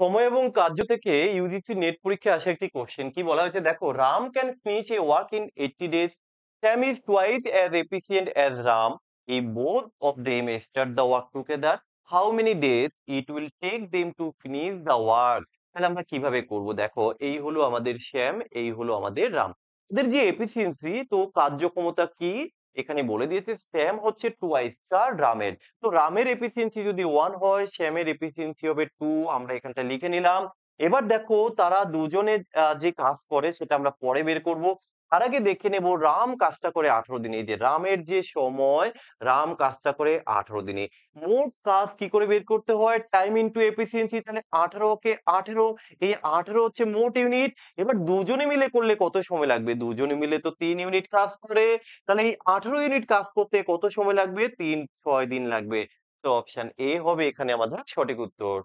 সময় এবং কার্য থেকে ইউজিসি নেট পরীক্ষায় আসা একটি কোশ্চেন কি বলা হয়েছে দেখো, Ram can finish a work in 80 days, Sam is twice as efficient as Ram, এই both of them start the work together, how many days it will take them to finish the work. তাহলে আমরা কিভাবে করব, দেখো এই হলো আমাদের শ্যাম, এই হলো আমাদের রাম, এদের যে এফিসিয়েন্সি তো কার্যক্ষমতা কি এখানে বলে দিয়েছে, স্যাম হচ্ছে টুয়াইস তার রামের। তো রামের এফিসিয়েন্সি যদি 1 হয়, শ্যামের এফিসিয়েন্সি হবে 2, আমরা এখানটা লিখে নিলাম। এবার দেখো তারা দুজনে যে কাজ করে সেটা আমরা পরে বের করব। তার আগে দেখে নেব রাম কাজটা করে 18 দিনে। এই যে রামের যে সময়, রাম কাজটা করে 18 দিনে। মোট কাজ কি করে বের করতে হয়, টাইম ইনটু এফিসিয়েন্সি, তাহলে 18 কে 18, এই 18 হচ্ছে মোট ইউনিট। এবার দুজনে মিলে করলে কত সময় লাগবে, দুজনে মিলে তো 3 ইউনিট কাজ করে, তাহলে এই 18 ইউনিট কাজ করতে কত সময় লাগবে, 3-6 দিন লাগবে। তো অপশন এ হবে এখানে আমাদের সঠিক উত্তর।